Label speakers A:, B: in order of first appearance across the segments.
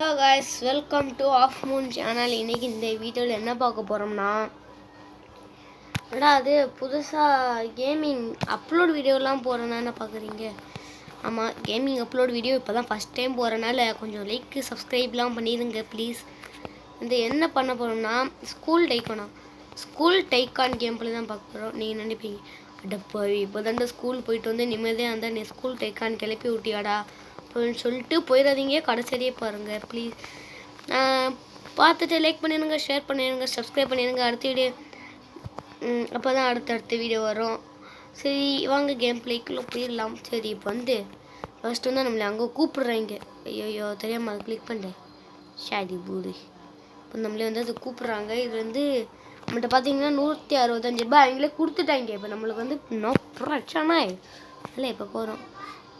A: Hello guys, welcome to Off Moon channel. இன்னைக்கு இந்த வீடியோவில் என்ன பார்க்க போகிறோம்னா அது புதுசாக கேமிங் அப்லோட் வீடியோலாம் போகிறேன்னா என்ன பார்க்குறீங்க? ஆமாம், கேமிங் அப்லோட் வீடியோ இப்போ தான் ஃபஸ்ட் டைம் போகிறனால கொஞ்சம் லைக் சப்ஸ்கிரைப்லாம் பண்ணிடுங்க ப்ளீஸ். இந்த என்ன பண்ண போகிறோம்னா ஸ்கூல் டைக்கான் கேம் பிள்ளை தான் பார்க்க போகிறோம். நீங்கள் நினைப்பீங்க, அடப்பா இப்போ தாண்டா ஸ்கூல் போயிட்டு வந்து நிம்மதியாக இருந்தால் நீ ஸ்கூல் டைக்கான் கிளப்பி விட்டியாடா அப்படின்னு சொல்லிட்டு போயிடாதீங்க, கடைசியே பாருங்கள் ப்ளீஸ். பார்த்துட்டு லைக் பண்ணிடுங்க, ஷேர் பண்ணிடுங்க, சப்ஸ்கிரைப் பண்ணிடுங்க. அடுத்த வீடியோ அப்போ தான் அடுத்த வீடியோ வரும். சரி வாங்க கேம் பிளேக்குள்ளே போயிடலாம். சரி இப்போ வந்து ஃபஸ்ட்டு வந்து நம்மளை அங்கே கூப்பிட்றாங்க. ஐயோ தெரியாமல் அதை கிளிக் பண்ணுறேன். ஷாடி பூரி இப்போ நம்மளே வந்து அதை கூப்பிட்றாங்க. இது வந்து நம்மகிட்ட பார்த்தீங்கன்னா 165 ரூபாய் அவங்களே கொடுத்துட்டாங்க. இப்போ நம்மளுக்கு வந்து நோ பிரச்சனை இல்லை. இப்போ போகிறோம்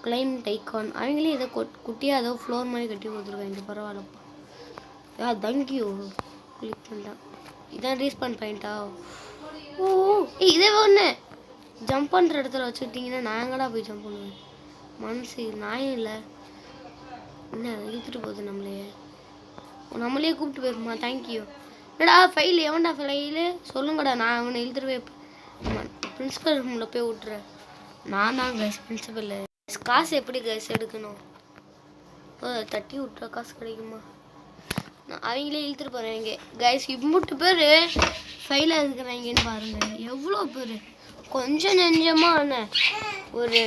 A: கிளைம் டைக்கான். அவங்களே இதை குட்டியாக ஏதோ ஃப்ளோர் மாதிரி கட்டி கொடுத்துருக்காங்க. பரவாயில்லப்பா. தேங்க்யூ கிளிக் பண்ணிட்டேன். இதான் ரீஸ்பான் பாயிண்ட்டா? ஓ இதே ஒன்று ஜம்ப் பண்ணுற இடத்துல வச்சுக்கிட்டிங்கன்னா நாங்கடா போய் ஜம்ப் பண்ணுவேன். மனசு நாயும் இல்லை என்ன இழுத்துட்டு போகுது நம்மளே கூப்பிட்டு போயிருமா. தேங்க்யூ. என்னடா ஃபைல் எவன்டா ஃபைலு சொல்லுங்கடா, நான் அவனை இழுத்துட்டு போய் பிரின்ஸிபல் ரூமில் போய் விட்டுறேன். நான் தான் கைஸ் பிரின்ஸிபல். காசு எப்படி கைஸ் எடுக்கணும்? தட்டி விட்றா காசு கிடைக்குமா? நான் அவங்களே இழுத்துட்டு போகிறேங்க கைஸ். இம்புட்டு பேர் ஃபைலாக இருக்கிறாங்கன்னு பாருங்கள், எவ்வளோ பேர். கொஞ்சம் நெஞ்சமாக ஒரு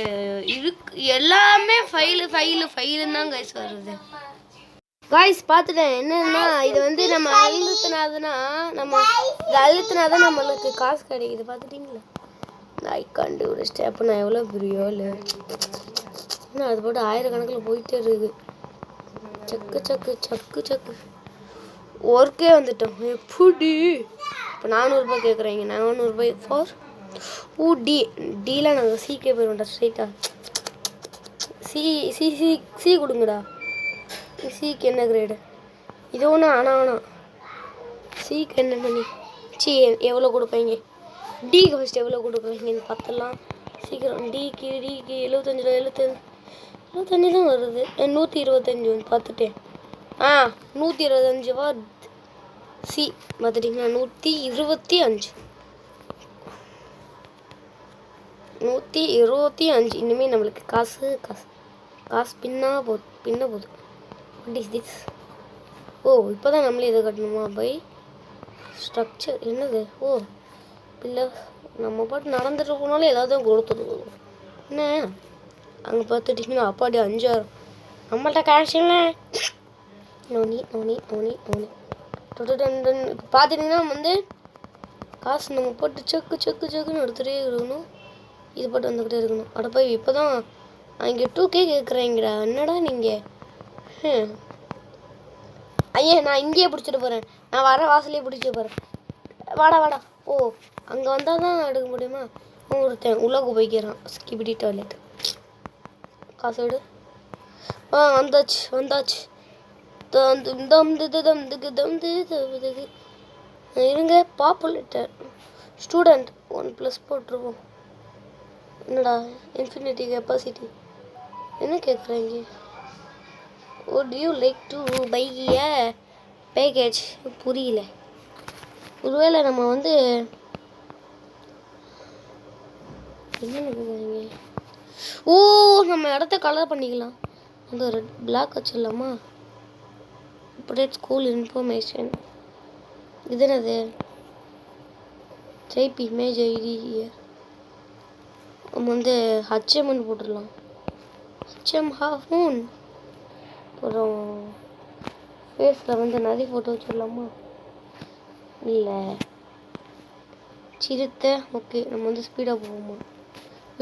A: எல்லாமே ஃபைலுன்னு தான் கைஸ் வருது. காய்ஸ் பார்த்துட்டேன் என்னன்னா, இது வந்து நம்ம அழுத்தினாதான் நம்மளுக்கு காசு கிடைக்குது. பார்த்துட்டிங்களா? நான் கண்டுபிடிச்சிட்டேன். அப்போ நான் எவ்வளோ பெரியோ இல்லை இன்னும் அது போட்டு ஆயிரக்கணக்கில் போயிட்டே இருக்குது. சக்கு ஒர்க்கே வந்துட்டோம் எப்படி. இப்போ 400 ரூபாய் கேட்குறீங்க. 400 ரூபாய் ஃபார் டீலாம் நாங்கள் சீக்கே போயிடுவோம்டா ஸ்ட்ரைட்டாக. சி கொடுங்கடா. சிக்கு என்ன கிரேடு? இது ஒன்று ஆனால் சிக்கு என்ன பண்ணி எவ்வளோ கொடுப்பீங்க? டிக்கு ஃபஸ்ட்டு எவ்வளோ கொடுக்குறீங்கன்னு பார்த்துடலாம் சீக்கிரம். டிக்கு 75 தான் வருது. 125 வந்து பார்த்துட்டேன். 125 ரூபா. சி பார்த்துட்டிங்கன்னா 125. இனிமேல் நம்மளுக்கு காசு பின்ன போகுது. What is this? இப்போ தான் நம்மளே இதை கட்டணுமா? பை ஸ்ட்ரக்சர் என்னது? இல்லை நம்ம பாட்டு நடந்துட்டு போனாலும் ஏதாவது கொடுத்துருவோம். என்ன அங்கே பார்த்துட்டிங்கன்னா அப்பாடி 5000 நம்மள்ட்ட கேஷ் இல்லை. நோனி இப்போ பார்த்துட்டிங்கன்னா வந்து காசு நம்ம போட்டு செக்குன்னு எடுத்துகிட்டே இருக்கணும். இது போட்டு வந்துக்கிட்டே இருக்கணும். அடப்பா இப்போ தான் அங்கே 2K கேட்குறீங்கடா. என்னடா நீங்கள்? ஐயா நான் இங்கேயே பிடிச்சிட்டு போகிறேன். நான் வர வாசலே பிடிச்சிட்டு போகிறேன். வாடா. அங்கே வந்தால் தான் எடுக்க முடியுமா? ஒருத்தன் உள்ளே போய்க்கிறான். ஸ்கிபிடி டாய்லெட். காசு எடு. வந்தாச்சு. இருங்க. பாப்புலேட்டர் ஸ்டூடெண்ட் 1+ போட்டுருவோம். என்னடா இன்ஃபினிட்டி கெப்பாசிட்டி என்ன கேட்குறீங்க? would you like to buy a package? புரியல. ஒருவேளை நம்ம வந்து என்ன கேட்குறீங்க? நம்ம இடத்த கலர் பண்ணிக்கலாம். அந்த ரெட் பிளாக் வச்சிடலாமா? Update school information. இது என்னது? ஜைபி இமேஜ் ஐடி. நம்ம வந்து ஹச்எம்னு போட்டுடலாம். ஹச்எம் ஹாஃபூன். அப்புறம் ஃபேஸில் வந்து நிறைய ஃபோட்டோ வச்சிடலாமா? இல்லை சிறுத்தை. ஓகே நம்ம வந்து ஸ்பீடாக போவோமா?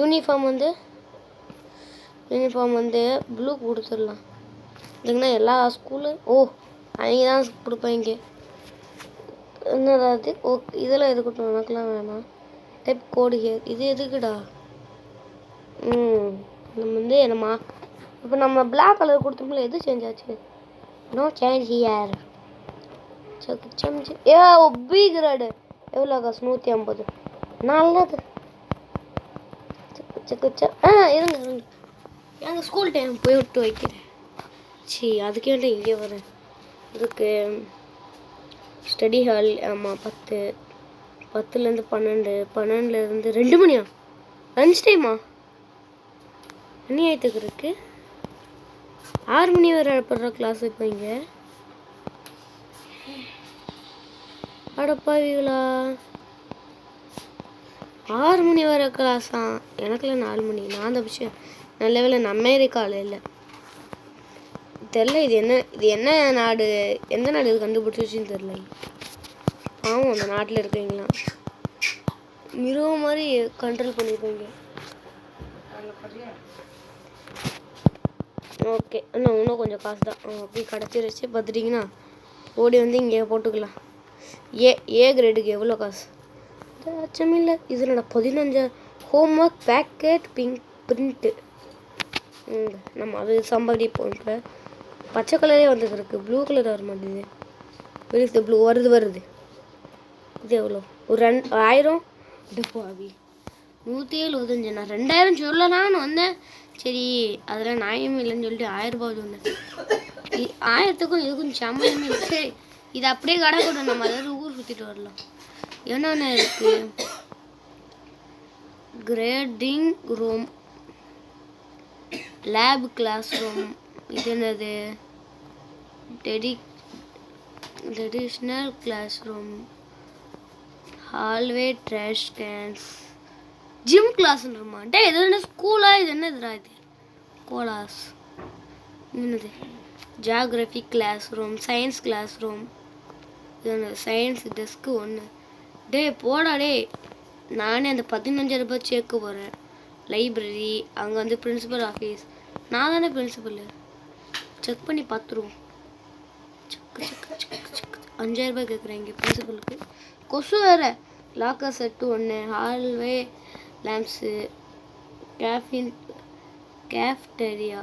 A: யூனிஃபார்ம் வந்து ப்ளூ கொடுத்துடலாம். இல்லைங்கன்னா எல்லா ஸ்கூலு அவங்க தான் கொடுப்பாங்க. என்னடா அது? இதெல்லாம் எதுக்கட்டும், எனக்குலாம் வேணாம். Type code here. இது எதுக்குடா? நம்ம வந்து இப்போ நம்ம பிளாக் கலர் கொடுத்தோம்ல, எது சேஞ்ச் ஆச்சு? No change here. B grade எவ்வளோ காசு? 150. நல்லது. இருங்க எங்கள் ஸ்கூல் டைம் போய் விட்டு வைக்கிறேன். அதுக்கே இங்கே வரேன். இதுக்கு ஸ்டடி ஹால் ஆமாம் 10, 10லேருந்து 12, 12லேருந்து 2 மணியா? லஞ்ச் டைமா? அநியாயத்துக்கு இருக்கு. 6 மணி வரை அனுப்புகிற கிளாஸ் இப்போ இங்கே. அடப்பாவீங்களா, 6 மணி வரை கிளாஸா? எனக்குலாம் 4 மணி. நான் அந்த விஷயம் நல்ல வேலை நான் அமெரிக்காவில் இல்லை. தெரில இது என்ன நாடு, எந்த நாடு இது கண்டுபிடிச்சிச்சின்னு தெரில. ஆமாம், அந்த நாட்டில் இருக்கீங்களா மிருகம் மாதிரி கண்ட்ரோல் பண்ணியிருக்கீங்க. ஓகே, இன்னும் கொஞ்சம் காசு தான். அப்படி கிடச்சிருச்சு பார்த்துட்டிங்கன்னா ஓடி வந்து இங்கே போட்டுக்கலாம். ஏ கிரேடுக்கு எவ்வளோ காசு? அச்சமில்லை. இதில் 15 ஹோம்ஒர்க் பேக்கெட் பிரிண்ட்டு. நம்ம அது சம்பாதிப்போம். இப்போ பச்சை கலரே வந்துருக்கு, ப்ளூ கலர் வர மாட்டேங்குது. பெருசு ப்ளூ வருது. இது எவ்வளோ? ஒரு 1000. டெப்பாவி 175. நான் 2000 சொல்லலான்னு வந்தேன். சரி அதில் நியாயம் இல்லைன்னு சொல்லிட்டு 1000 ரூபாய் சொன்னேன். 1000க்கும் இதுக்கும் சம்பளமே இல்லை. சரி இது அப்படியே கடை கூட நம்ம அதாவது ஊர் சுற்றிட்டு வரலாம். என்னென்ன இருக்குது? Grading room, lab class room. இது என்னது? Traditional class room, hallway, trash cans, gym கிளாஸ்ன்றமா? டே இது என்ன ஸ்கூலா? இது என்னதுடா இது? கோலாஸ் என்னது? Geography class room, science class room. இது என்ன? சயின்ஸ் டெஸ்க்கு 1. டே போடா டே. நானே அந்த 15,000 ரூபாய் சேர்க்க போகிறேன். லைப்ரரி, அங்கே வந்து பிரின்சிபல் ஆஃபீஸ். நான் தானே பிரின்சிபல். செக் பண்ணி பார்த்துருவோம். 5,000 ரூபாய் கேட்குறேன் இங்கே பிரின்சிபலுக்கு. கொசு வேறு. Locker set 1, hallway lamps, cafeteria,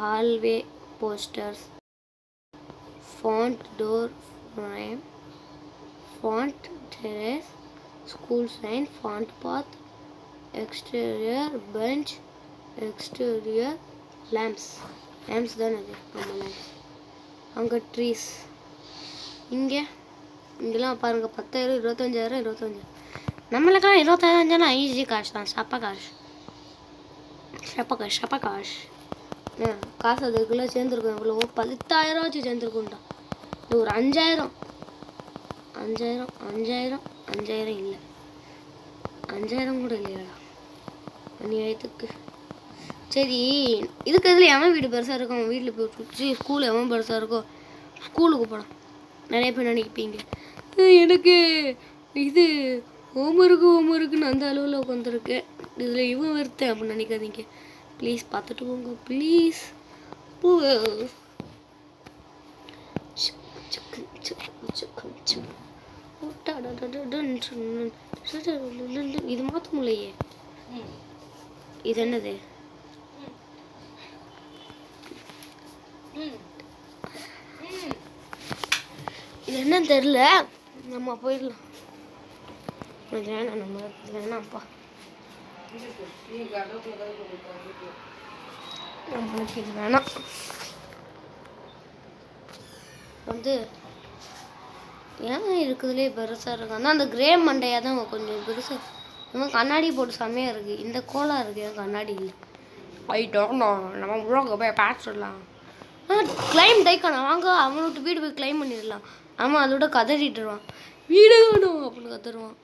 A: hallway posters, front door frame, front terrace, school sign, front path, exterior bench, exterior lamps தானே அது? ஆமாம் லேம்ப்ஸ். அங்கே ட்ரீஸ். இங்கெல்லாம் பாருங்கள் 10,000, 25,000. நம்மளுக்கெல்லாம் 25,000 ஈஸி காசு தான். சப்ப காசு. காசு அதுக்குள்ளே சேர்ந்துருக்கும். இவ்வளோ 10,000 வச்சு சேர்ந்துருக்கும்டா. இது ஒரு 5,000 இல்லை, 5,000 கூட இல்லையாடா அநியாயத்துக்கு. சரி இதுக்கு இதில் எவன் வீடு பெருசாக இருக்கும்? அவன் வீட்டில் போய் சுற்றி ஸ்கூல் எவன் பெருசாக இருக்கோ ஸ்கூலுக்கு போகலாம். நிறைய பேர் நினைப்பீங்க எனக்கு இது ஹோம்ஒர்க்குன்னு அந்த அளவில் உட்காந்துருக்கேன், இதில் இவன் வருத்தேன் அப்படின்னு நினைக்காதீங்க. ப்ளீஸ் பார்த்துட்டு போங்க ப்ளீஸ். இது மாற்ற முடியலையே. இது என்னது? இது என்னன்னு தெரில. நம்ம போயிடலாம். வேணாம்ப்பா. நம்மளுக்கு இது வேணாம். வந்து ஏன் இருக்குதுலே பெருசாக இருக்கு. ஆனால் அந்த கிரே மண்டையாக தான் கொஞ்சம் பெருசாக. இன்னும் கண்ணாடி போட்டு செம்மையாக இருக்குது. இந்த கோலாக இருக்குது, என் கண்ணாடி இல்லை. நம்ம உள்ள போய் பார்த்துடலாம். கிளைம் டைக்கான வாங்க, அவனோட வீடு போய் கிளைம் பண்ணிடலாம். ஆமாம், அதோட கதறிட்டுருவான், வீடு வேணும் அப்படின்னு கத்துருவான்.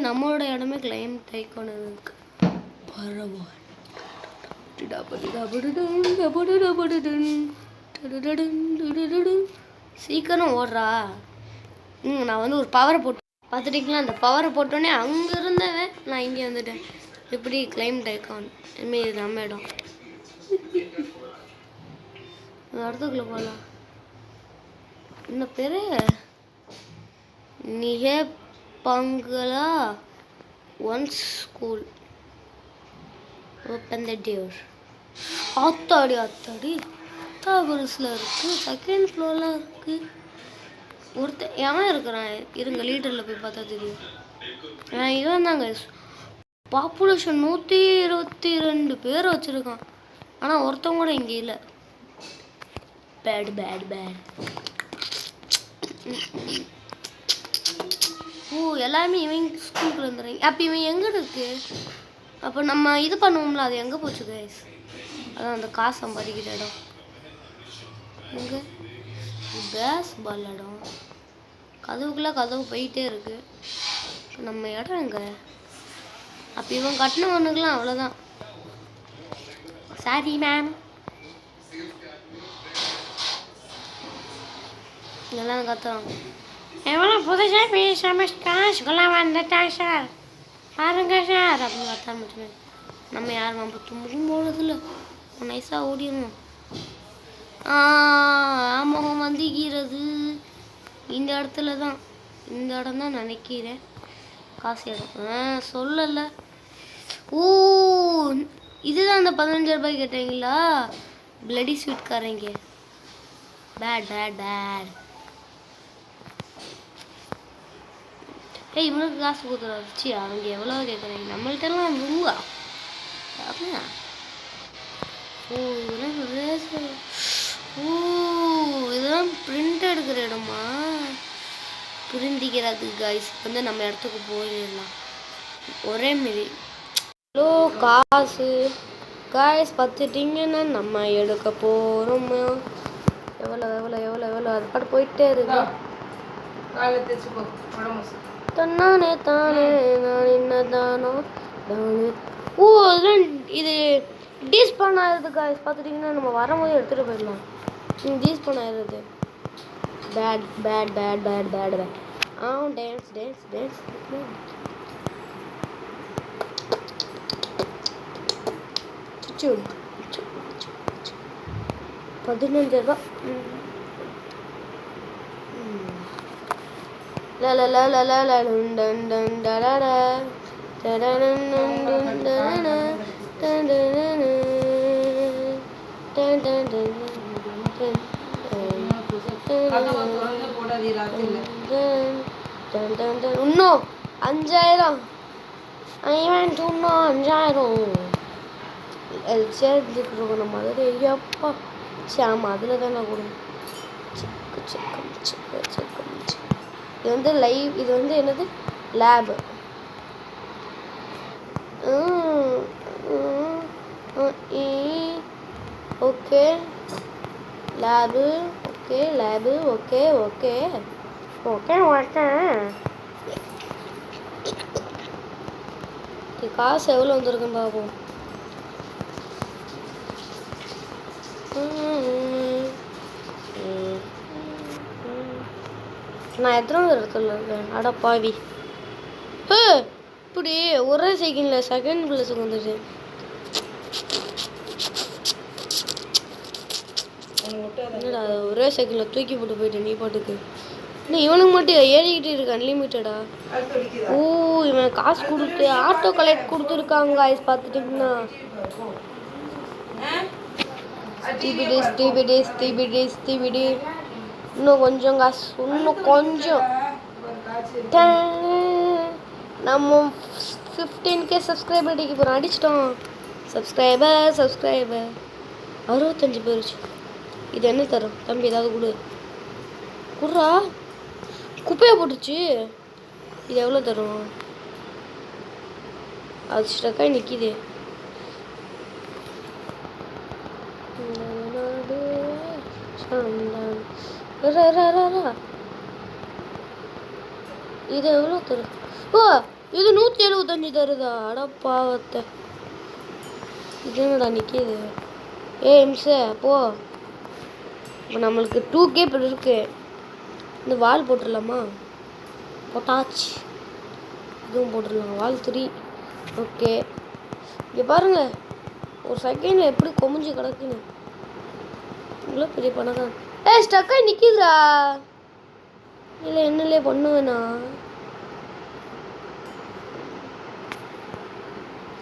A: நம்மளோட இடமே கிளைம் டைக்கான இருக்கு. சீக்கிரம் ஓடுறா. நான் வந்து ஒரு பவரை போட்டு பார்த்துட்டிங்களா? அந்த பவரை போட்டோன்னே அங்கே இருந்தவன் நான் இங்கே வந்துட்டேன். எப்படி கிளைம் டைக்கான் இனிமேல் நம்ம இடம். அடுத்துக்குள்ள போகலாம். என்ன பேர்? நிகே பங்களா once school. Open the door. ஆத்தாடி தாகுரஸில் இருக்குது. செகண்ட் ஃப்ளோரில் இருக்குது. ஒருத்தர் எவன் இருக்கிறான்? இருங்க லீடரில் போய் பார்த்தா தெரியும். இவன் தாங்க. பாப்புலேஷன் 122 பேர் வச்சுருக்கான். ஆனால் ஒருத்தவங்க கூட இங்கே இல்லை. Bad bad bad. ஓ எல்லாருமே இவங்க ஸ்கூலுக்குள்ள வந்துடுறீங்க. அப்போ இவன் எங்கே இருக்கு? அப்போ நம்ம இது பண்ணுவோம்ல, அது எங்கே போச்சு கைஸ்? அதான் அந்த காசு சம்பாதிக்கிற இடம் எங்கே? பேஸ் பால் இடம். கதவுக்குள்ளே கதவு போயிட்டே இருக்கு. நம்ம இடம் எங்கே? அப்போ இவன் கட்டினவனுக்குலாம் அவ்வளோதான். Sorry ma'am. இதெல்லாம் கத்துறாங்க. எவ்வளோ புதுசாக செமஸ்டர்ஸ்கெல்லாம் வந்துட்டாங்க சார், பாருங்க சார் அப்படின்னு கத்த ஆரம்பிச்சுவேன். நம்ம யார் நம்ம தும்பும் போடுறதில்ல, நைஸாக ஓடிடணும். ஆமாம் வந்திக்கிறது இந்த இடத்துல தான். இந்த இடம் தான் நினைக்கிறேன் காசு இடம். சொல்லலை. ஓ இதுதான் அந்த 15 ரூபாய் கேட்டீங்களா? பிளடி ஸ்வீட்காரங்க. Bad bad bad. இவனுக்கு காசு கொடுத்துருச்சு. அவங்க எவ்வளோ கேட்குறாங்க? நம்மள்ட்டெல்லாம் ரூவா. ஓ இதெல்லாம் ஓ இதெல்லாம் பிரிண்ட் எடுக்கிற இடமா? புரிந்திக்கிறது காய்ஸ். வந்து நம்ம இடத்துக்கு போயிடலாம் ஒரே மாரி. ஹலோ காசு காய்ஸ் பார்த்துட்டிங்கன்னா நம்ம எடுக்க போகிறோம். எவ்வளோ எவ்வளோ எவ்வளோ எவ்வளோ அது பாட்டு போயிட்டே இருக்கு. தன்னானே தானே நான் என்னதானோ தானே. ஓ இதெல்லாம் இது டீஸ்பான் ஆயிடுது காய்ஸ். பார்த்துட்டிங்கன்னா நம்ம வரும்போது எடுத்துகிட்டு போயிடலாம். டீஸ்பான் ஆயிடுது. Bat bad bad bad bad bat. Dance dance dance. 15 ரூபா. La la la la la la dun dun dun da da da da da dun dun dun da da dun dun dun dun dun இன்னும் 5000 இன்னும் 5000 சேர்ந்துருக்கோம் நம்ம. அதில் ஐயாப்பா சாமா அதில் தான் நான் கொடுங்க. செக்கு செக்கம் செக்கு செக்கம். இது வந்து லைவ். இது வந்து என்னது? Lab. Okay lab. Okay lab. Okay okay okay okay. காசு எவ்வளோ வந்திருக்குன்னு பார்ப்போம். நான் எத்தனை இடத்துல இருக்கேன்? அட பாவி. இப்படி ஒரே செகண்டில் செகண்ட் பிளஸுக்கு வந்துச்சு. என்னடா ஒரே செகண்டில் தூக்கி போட்டு போயிட்டேன் நீ பாட்டுக்கு. இன்னும் இவனுக்கு மட்டும் ஏறிக்கிட்டு இருக்கு அன்லிமிட்டடா. ஓ இவன் காசு கொடுத்து ஆட்டோ கலெக்ட் கொடுத்துருக்காங்க காய்ஸ். பார்த்துட்டிங்கன்னா ஸ்டிபிடி இன்னும் கொஞ்சம் காசு. இன்னும் கொஞ்சம். நம்ம 15K சப்ஸ்கிரைபர் அடிக்க போகிறோம். அடிச்சிட்டோம். சப்ஸ்கிரைபர் 65 போயிடுச்சு. இது என்ன தரும் தம்பி? ஏதாவது குடுறா. குப்பையை போட்டுச்சு. இது எவ்வளோ தரும்? அது ஸ்டக்காய் நிற்கிது. இது எவ்வளோ தரும்? ஓ இது 175 தருதா? அடப்பாவத்தை. இது என்னடா நிற்கிது? எம்சே போ. இப்போ நம்மளுக்கு 2K இருக்கு. இந்த வால் போட்டுடலாமா? போட்டாச்சு. இதுவும் போட்டுடலாம். வால் 3. ஓகே இங்கே பாருங்க ஒரு செகண்டில் எப்படி கொமிஞ்சு கிடக்குன்னு. இவ்வளோ பெரிய பணக்காரன். ஸ்டக்காய் நிற்கிதுரா. இல்லை என்னலே பண்ணுவேண்ணா.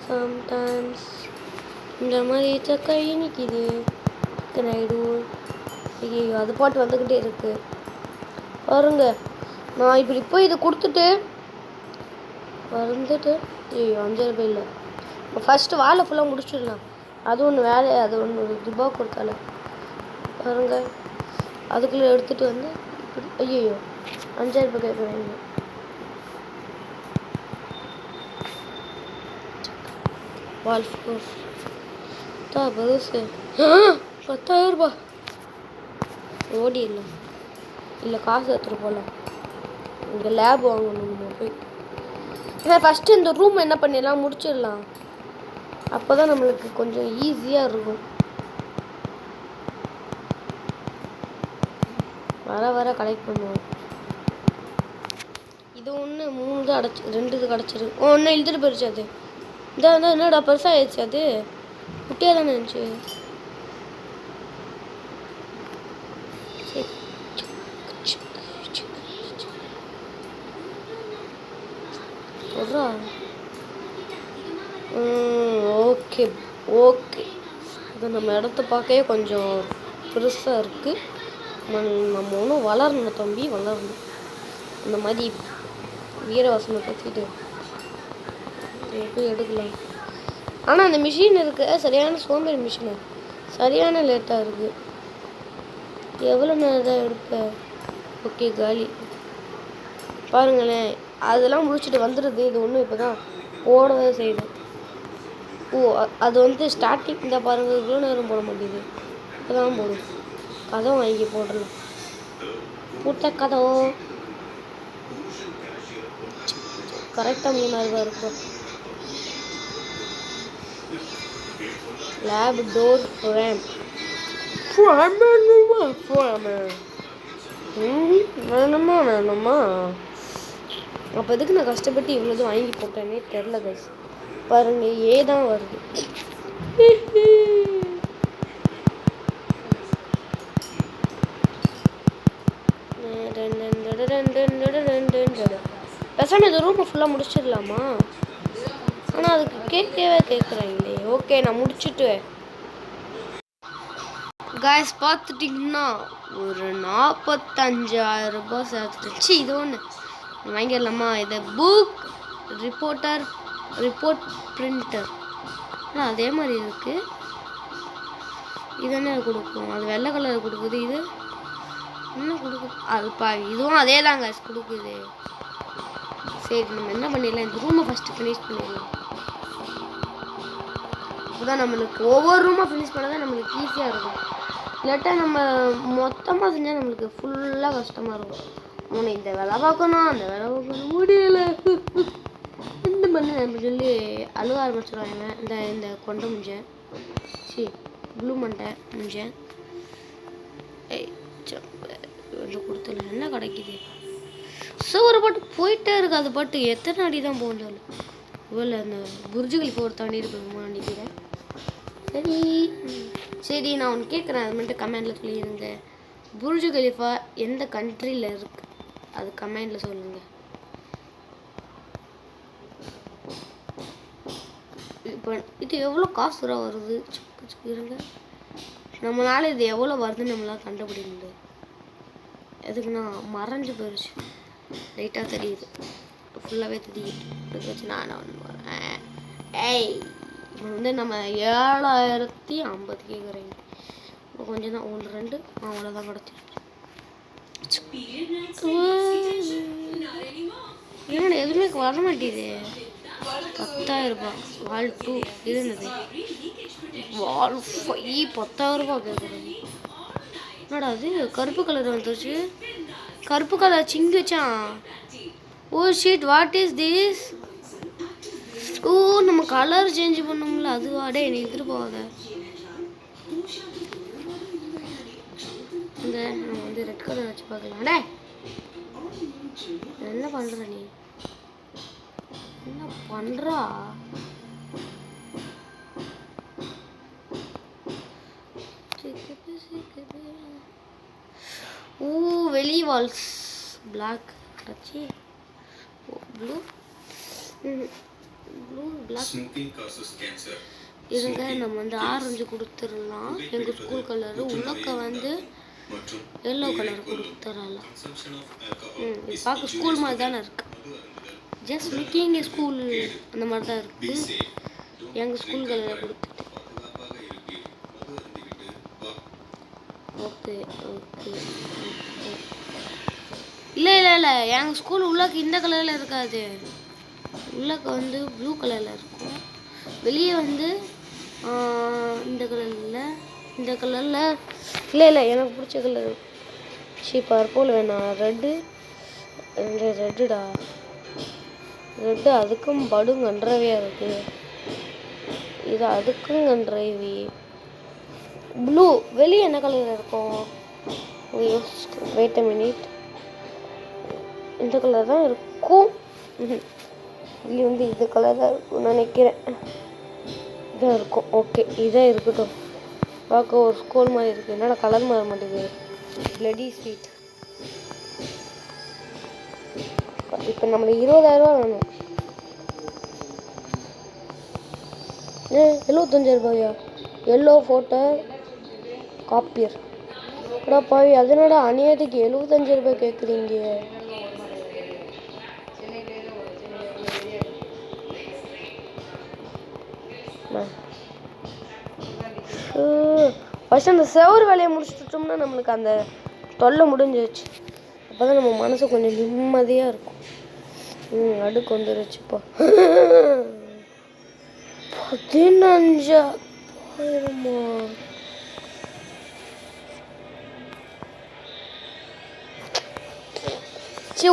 A: சம்டைம்ஸ் இந்த மாதிரி ஸ்டக்காய் நிற்கிது. ஐயோ அது பாட்டு வந்துக்கிட்டே இருக்கு பாருங்க. நான் இப்படி போய் இதை கொடுத்துட்டு வந்துட்டு ஐயோ 5 ரூபாய் இல்லை. ஃபஸ்ட்டு வாழை ஃபுல்லாக முடிச்சிடலாம். அது ஒன்று வேலை. அது ஒன்று ரூபா கொடுத்தால பாருங்க. அதுக்குள்ளே எடுத்துகிட்டு வந்து இப்படி ஐயோ 5000 ரூபாய் கேட்குறாங்க. வால்ஃப் பெருசு 10,000 ரூபாய். ஓடிடலாம், இல்லை காசு எடுத்துகிட்டு போகலாம். இங்கே லேப் வாங்கணும் போய். ஏன்னா ஃபஸ்ட்டு இந்த ரூம் என்ன பண்ணிடலாம், முடிச்சிடலாம். அப்போ தான் நம்மளுக்கு கொஞ்சம் ஈஸியாக இருக்கும். வர வர கலெக்ட் பண்ணுவோம். இது ஒன்று 3 தான் அடைச்சி 2 இது கிடச்சிருக்கு. ஒன்று இழுத்துட்டு போயிடுச்சு. அது இந்த என்னடா பெருசாக ஆயிடுச்சு. அது குட்டியாக தானே இருந்துச்சு. Okay okay. இது நம்ம இடத்த பார்க்கவே கொஞ்சம் பெருசாக இருக்குது. நம்ம ஒன்றும் வளரணும் தம்பி, வளரணும். இந்த மாதிரி வீரவாசனை கற்றுக்கிட்டு போய் எடுக்கலாம். ஆனால் அந்த மிஷின் இருக்கு சரியான சோம்பேறி மிஷினு, சரியான லேட்டாக இருக்குது. எவ்வளோ நேரம் தான் எடுப்பேன். ஓகே காலி பாருங்களேன். அதெல்லாம் முடிச்சுட்டு வந்துடுது. இது ஒன்றும் இப்போ தான் போடவே செய்யுது. அது வந்து ஸ்டார்டிங் இந்த பாருங்கள் இவ்வளோ நேரம் போட மாட்டேங்குது. இப்போ தான் போடும். கதவை வாங்கி போடலாம். பூட்ட கதவோ கரெக்டாக 3000 ரூபா இருக்கும். லேப் டோர் ஃப்ரேம் வேணுமா. அப்போ எதுக்கு நான் கஷ்டப்பட்டு இவ்வளோது வாங்கி போட்டேன்னே தெரில கைஸ். பாருங்க தான் வருது. பேசாமல் இந்த ரூமை ஃபுல்லாக முடிச்சிடலாமா? ஆனால் அதுக்கு கேட்குறாங்களே. ஓகே நான் முடிச்சுட்டு காய்ஸ் பார்த்துட்டிங்கன்னா ஒரு 45,000 ரூபாய் சேர்த்துச்சு. இது ஒன்று வாங்கிடலாமா? இது புக் ரிப்போர்ட் பிரிண்டர். ஆனால் அதே மாதிரி இருக்குது. இது என்ன கொடுக்கும்? அது வெள்ளை கலர் கொடுக்குது. இது என்ன கொடுக்குது? அது இதுவும் அதே தான் காய்ஸ் கொடுக்குது. சரி நம்ம என்ன பண்ணிடலாம், இந்த ரூமை ஃபஸ்ட்டு ஃபினிஷ் பண்ணிடலாம். அப்போதான் நம்மளுக்கு ஒவ்வொரு ரூமாக ஃபினிஷ் பண்ணால் தான் நம்மளுக்கு ஈஸியாக இருக்கும். இல்லாட்டா நம்ம மொத்தமாக செஞ்சால் நம்மளுக்கு ஃபுல்லாக கஷ்டமாக இருக்கும். இந்த வேலை பார்க்கணும் அந்த வேலை பார்க்கணும் முடியலை இந்த பண்ணி நம்ம சொல்லி அழுவ ஆரம்பிச்சிடுவாங்க. இந்த கொண்டை முஞ்சை ப்ளூ மண்டை முஞ்சை கொஞ்சம் கொடுத்துல என்ன கிடைக்கிது. ஒரு பாட்டு போயிட்டே இருக்கு. அது பாட்டு எத்தனை அடி தான் போகணும். இவ்வளோ அந்த புர்ஜுகள் போகிற தாண்டி இருப்பேன் நினைக்கிறேன். சரி நான் ஒன்று கேட்குறேன். அது மட்டும் கமெண்டில் சொல்லிடுங்க. புர்ஜு கலிஃபா எந்த கண்ட்ரியில் இருக்குது அது கமெண்டில் சொல்லுங்கள். இப்போ இது எவ்வளோ காசுரா வருது இருங்க. நம்மளால் இது எவ்வளோ வருதுன்னு நம்மளால் கண்டுபிடிக்க முடியாது. எதுக்குன்னா மறைஞ்சு போயிடுச்சு. லைட்டாக தெரியுது, ஃபுல்லாகவே தெரியுது. இதுக்கு வச்சு நான் வரேன். இப்போ வந்து நம்ம 7,050 கேட்குறீங்க. இப்போ கொஞ்சம் தான் 1 2 அவ்வளோதான் கிடச்சிருச்சு. ஏன்னா எதுவுமே வர மாட்டேது. 10,000 ரூபாய் வால் 2 இருந்தது. வால் 5 10,000 ரூபாய் கேட்குறேன். என்னடா அது கருப்பு கலர் வந்துருச்சு. கருப்பு கலர் சிங்கு வச்சான். Oh shit what is this? Oh நம்ம கலர் சேஞ்ச் பண்ணோம்ல அதுவா? டே நீ எடுத்துட்டு போகாத. இந்த நம்ம வந்து ரெட் கலர் வச்சு பார்க்கலாம். டே என்ன பண்ற நீ? என்ன பண்றா? ஓ வெளி வால்ஸ் பிளாக் கட்சி ப்ளூ பிளாக் இதுங்க. நம்ம வந்து ஆரஞ்சு கொடுத்துடலாம். எங்கள் ஸ்கூல் கலரு உள்ளக்க வந்து எல்லோ கலர் கொடுத்துடலாம். பார்க்க ஸ்கூல் மாதிரி தானே இருக்கு. ஜஸ்ட் லுக்கிங் ஸ்கூல் அந்த மாதிரி தான் இருக்கு. எங்கள் ஸ்கூல் கலரை கொடுத்துட்டு ஓகே ஓகே. இல்லை இல்லை இல்லை, எங்கள் ஸ்கூல் உள்ளக்கு இந்த கலரில் இருக்காது. உள்ளக்க வந்து ப்ளூ கலரில் இருக்கும். வெளியே வந்து இந்த கலரில், இந்த கலரில் இல்லை இல்லை, எனக்கு பிடிச்ச கலர் பர்பிள் வேணாம். ரெட்டுடா. ரெட்டு அதுக்கும் படும் கன்றாவியாக இருக்குது. இது அதுக்கும் கன்றாவி. ப்ளூ வெளியே என்ன கலரில் இருக்கும்? Wait a minute. இந்த கலர் தான் இருக்கும். இது வந்து இந்த கலர் தான் இருக்கும்னு நினைக்கிறேன். இதாக இருக்கும். ஓகே, இதாக இருக்கட்டும். பார்க்க ஒரு ஸ்கூல் மாதிரி இருக்குது. என்னடா கலர் மாற மாட்டேங்குது. Bloody sweet. இப்போ நம்மளுக்கு 20,000 வேணும். 75,000 ரூபாயா? Yellow photo copier. அடா பாவி, அதனோட அநியாயத்துக்கு 75 ரூபாய் கேட்குறீங்க. ஃபஸ்ட் அந்த செவரு வேலையை முடிச்சுட்டோம்னா நம்மளுக்கு அந்த தொல்லை முடிஞ்சிருச்சு. அப்போ தான் நம்ம மனசு கொஞ்சம் நிம்மதியாக இருக்கும். அடுக்கு வந்துருச்சுப்பா. 15,000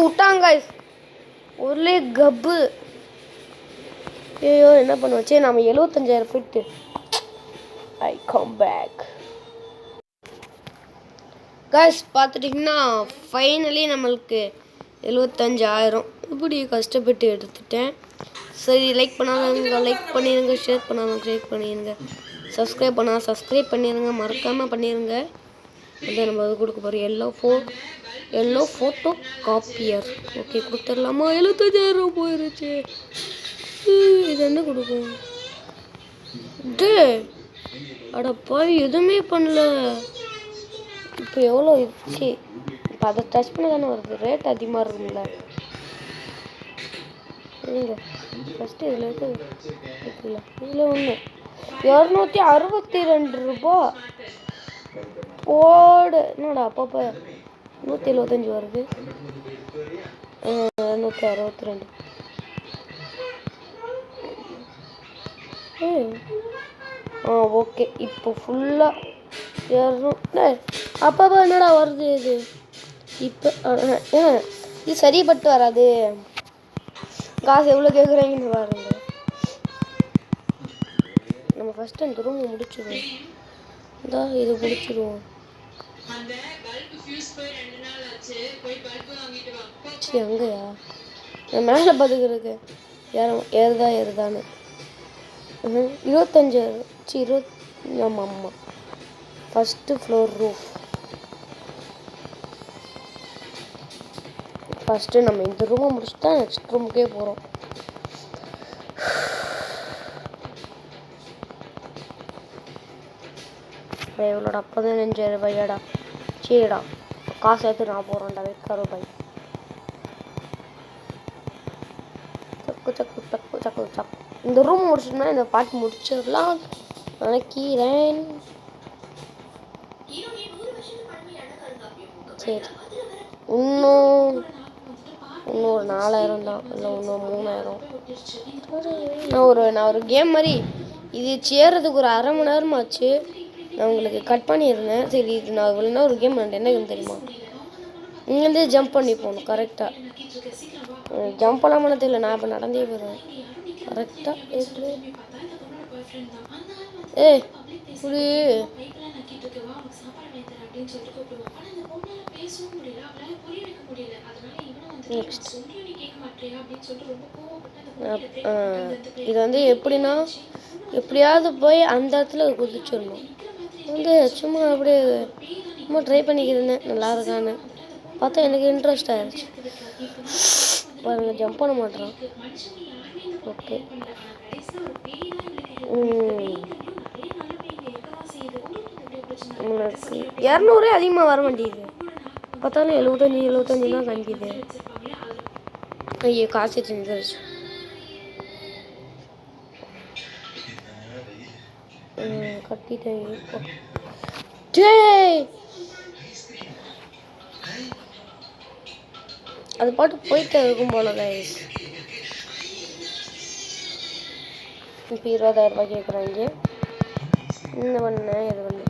A: விட்டாங்க. ஒரே கப்பு. ஐயோ, என்ன பண்ணுவோம்? சரி, நம்ம 75,000 போயிட்டு ஐ கம் பேக். காய்ஸ், பார்த்துட்டிங்கன்னா ஃபைனலி நம்மளுக்கு 75,000 இப்படி கஷ்டப்பட்டு எடுத்துட்டேன். சரி, லைக் பண்ணாதவங்க லைக் பண்ணிடுங்க, ஷேர் பண்ணாதவங்க ஷேர் பண்ணிடுங்க, சப்ஸ்கிரைப் பண்ணால் சப்ஸ்கிரைப் பண்ணிடுங்க, மறக்காமல் பண்ணிடுங்க. வந்து நம்ம அது கொடுக்க போகிறோம் எல்லோ ஃபோட்டோ காப்பியர். ஓகே, கொடுத்துடலாமா? 75,000 போயிருச்சு. இது என்ன கொடுக்கும்? அடப்பா, எதுவுமே பண்ணல. இப்போ எவ்வளோ இருந்துச்சு? இப்போ அதை டச் பண்ண தானே வருது. ரேட் அதிகமாக இருக்கும்ல. ஃபஸ்ட்டு இதில் இருக்குல்ல, இதில் ஒன்று 262 ரூபா ஓடு. என்னடா அப்பப்போ 175 வருது. 162. ஓகே, இப்போ ஃபுல்லாக 200. அப்பப்போ என்னடா வருது இது? இப்போ இது சரிப்பட்டு வராது. காசு எவ்வளோ கேட்குறாங்கன்னு பாருங்க. நம்ம ஃபஸ்ட்டு அந்த ரூம் முடிச்சிடுவோம். இது முடிச்சிடுவோம். சரி, அங்கேயா? நான் மேலே பார்த்துக்கிறதுக்கு ஏறுதான்னு 25,000. ஆமாம், ஃபஸ்ட்டு ஃப்ளோர் ரூஃப். ஃபஸ்ட்டு நம்ம இந்த ரூமை முடிச்சுட்டு தான் நெக்ஸ்ட் ரூமுக்கே போகிறோம். எவ்வளோடா? 15,000 ரூபாயாடா. சரிடா, காசு எடுத்து நான் போகிறேன்டா. வைக்க ரூபாய். சக்கு. இந்த ரூம் முடிச்சிட்டோம்னா இந்த பாட்டு முடிச்சிடலாம் நினைக்கிறேன். சரி, இன்னும் ஒரு 4,000 தான். இல்லை, இன்னும் 3,000. நான் ஒரு கேம் மாதிரி இது சேர்றதுக்கு ஒரு 1/2 மணி நேரம் ஆச்சு. நான் உங்களுக்கு கட் பண்ணியிருந்தேன். சரி, இது நான் இவ்வளோ ஒரு கேம் என்ன கேம் தெரியுமா? இங்கேருந்து ஜம்ப் பண்ணி போகணும். கரெக்டாக ஜம்ப் பண்ணாமல் தெரியல. நான் இப்போ நடந்தே போயிடுவேன். கரெக்டாக இப்படி நெக்ஸ்ட் இது வந்து எப்படின்னா, எப்படியாவது போய் அந்த இடத்துல குதிச்சிடணும். வந்து சும்மா அப்படியே சும்மா ட்ரை பண்ணிக்கிறேன் நல்லா இருக்கான்னு பார்த்தா எனக்கு இன்ட்ரெஸ்ட் ஆயிடுச்சு. பாருங்க, ஜம்ப் பண்ண மாட்டேறான். ஓகே, உனக்கு 200 அதிகமாக வர மாட்டேங்குது. பார்த்தாலும் 75 தான் காமிக்குது. ஐயோ, காசு செஞ்சிருச்சு. கட்டிட்டேன். அது பாட்டு போயிட்டு இருக்கும் போல கைஸ். இப்போ 20,000 ரூபாய் கேட்குறாங்க. என்ன பண்ண இது பண்ணு.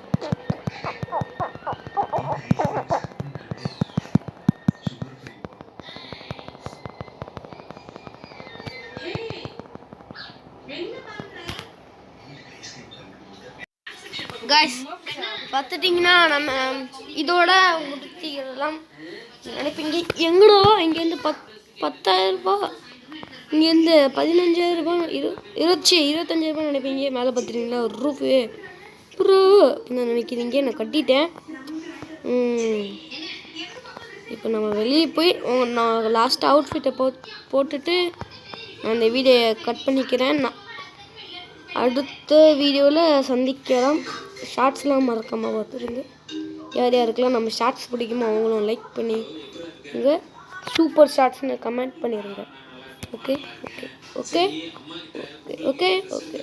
A: கைஸ் பார்த்துட்டிங்கன்னா நம்ம இதோட முடிச்சிக்கலாம் நினைப்பீங்க. எங்கடோ இங்கேருந்து 10,000 ரூபாய், இங்கேருந்து 15,000 ரூபாய், 25,000 ரூபாய் நினைப்பீங்க. மேலே பார்த்துட்டிங்கன்னா ஒரு ரூஃபு ப்ரோ என்ன நினைக்கிறீங்க. நான் கட்டிட்டேன். இப்போ நம்ம வெளியே போய் நான் லாஸ்ட் அவுட்ஃபிட்டை போட்டுட்டு நான் இந்த வீடியோ கட் பண்ணிக்கிறேன். நான் அடுத்த வீடியோவில் சந்திக்கலாம். ஷார்ட்ஸ்லாம் மறக்காமல் பார்த்துருங்க. யார் யாருக்கெல்லாம் நம்ம ஷார்ட்ஸ் பிடிக்குமோ அவங்களும் லைக் பண்ணிங்க. சூப்பர் ஷார்ட்ஸ்னு கமெண்ட் பண்ணிடுங்க. Okay okay okay okay okay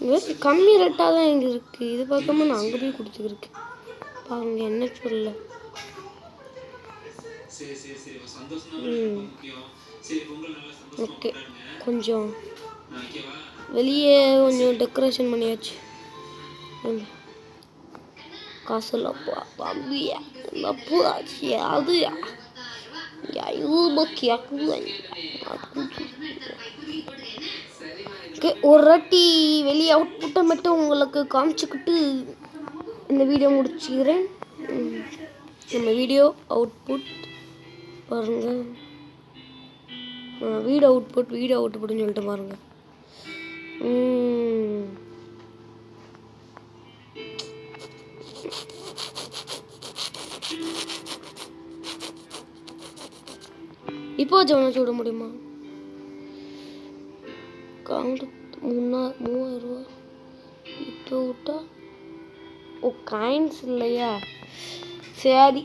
A: okay. கம்மி ரேட்டாக தான் இங்கே இருக்குது. இது பார்க்காம நான் அங்கே போய் கொடுத்துருக்கு பாருங்க. என்ன சொல்ல ஓகே. கொஞ்சம் வெளியே கொஞ்சம் டெக்கரேஷன் பண்ணியாச்சு. காசு அது ஒரு வாட்டி வெளியே அவுட்புட்டை மட்டும் உங்களுக்கு காமிச்சுக்கிட்டு இந்த வீடியோ முடிச்சுக்கிறேன். நம்ம வீடியோ அவுட்புட் பாருங்க. வீடியோ அவுட்புட்னு சொல்லிட்டு பாருங்க. இப்போ ஜவனா விட முடியுமா? கவுண்ட் 3,000 ரூபா இப்போ விட்டா. ஓ காயின்ஸ் இல்லையா? சரி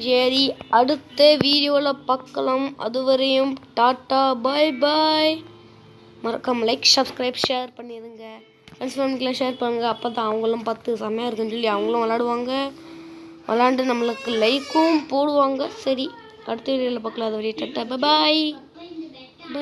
A: சரி, அடுத்த வீடியோவில் பார்க்கலாம். அதுவரையும் டாட்டா பாய் பாய். மறக்காம லைக் சப்ஸ்கிரைப் ஷேர் பண்ணிடுங்க. ஃப்ரெண்ட்ஸ் ஃபேமிலிக்கெலாம் ஷேர் பண்ணுங்கள். அப்போ தான் அவங்களும் பார்த்து செம்மையாக இருக்குன்னு சொல்லி அவங்களும் விளாண்டு நம்மளுக்கு லைக்கும் போடுவாங்க. சரி அடுத்த வீடியோவில் பார்க்கலாம். அது வரையும் டாட்டா பாய்.